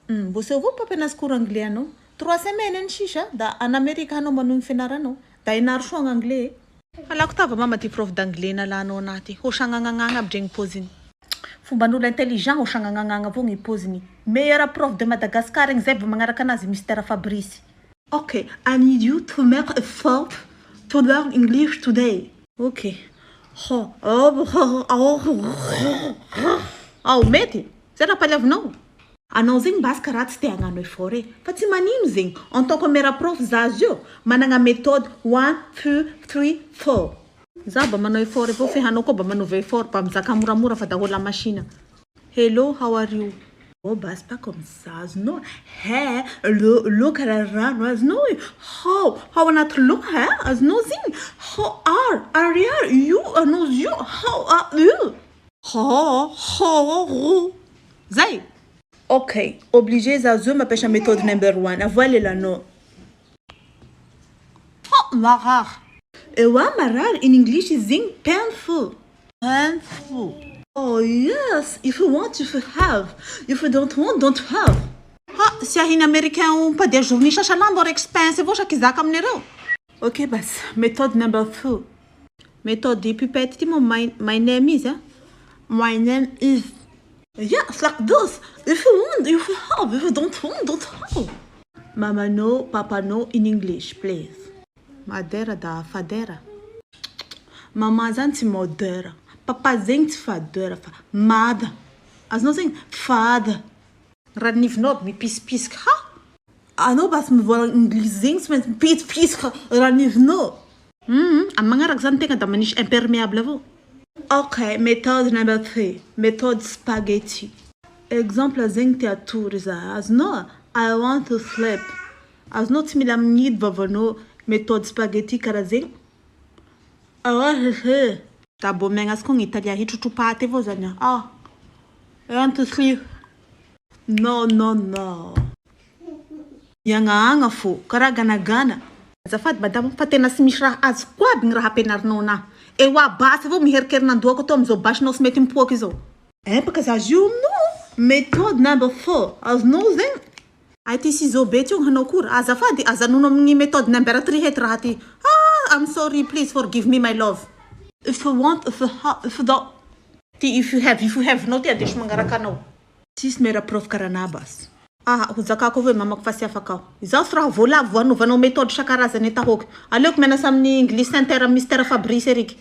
Você vou para apenas cours anglais não? 3 semaines en chicha da en Amérique no manu finarano da inar sho en anglais. Ala ko tava mama ti prof d'anglais na lano nati. Ho shanganganga bjeng posini. Fomban'olo intelligent ho shanganganga vo ngi posini. Meilleur prof de Madagascar en zeb mangaraka nazy Mr. Fabrice. Okay, I need you to make an effort to learn English today. Okay. Mety. Zera palhav não. Anao zegny basika raha tsy te hagnano effort e. Fa tsy manino zegny. En tant que meilleur prof za Asio, managna méthode 1, 2, 3, 4. Za ba manao effort avao fe hanao koa ba manova effort pa mizaka moramora fa daholo la machine. Hello, how are you? Oh, bah, c'est pas comme ça, Asno. Hé, le cararano, Asno. How anaty lo, hé, Asno zing. How are you, Asno, you, how are you? Zay. Ok, obligé Zazo m'appelle méthode number 1. Voilà là non. Marar. Et ouais, marar in English is zing painful. Painful. Oh yes, if you want, you have. If you don't want, don't have. Se in américain pas des journées chachalant or expense, vous chaque zaka mnero. Ok, bas. Méthode number 2. Méthode de pipette, my name is, my name is. Yeah, it's like this. If you want, you have. If you don't want, don't have. Mama no, papa no in English, please. Madera da fadera. Mama zanti modera. Papa zengt fadera. Mada. As no zeng fada. Radniv no mi pisk. Ha? Ano bas me vola English zengt met pisk. Radniv no. Ang mga ragzan tenga da manish impermeable vo. Ok, méthode number 3. Méthode spaghetti. Exemple zeng te aturiza. As no, I want to sleep. As no timilam nid vavano méthode spaghetti kara zeng. I want to sleep. Tá bom, mengas com Italia hitutupate vozanya. I want to sleep. No. Yang anga fo, kara gana. Zafad badam patena simishra az kwab ngra penarno na. E wa base vou me herker na doa ko tom zo bash nos metim pouco zo. Porque za jum no. Méthode number 4. As no zeng. Ai ti si zo betjong hanokur. Azafadi azanuno ngi méthode number 3 hetrati. I'm sorry, please forgive me my love. If you want, if you don't. If you have, no te adish mangaraka no. Sis mera prof karanabas. Huzaka ko ve mama kufasi afakao. Izastra vola voano méthode chakarazana eta hok. Alok mena samni English center Mr. Fabrice Eric.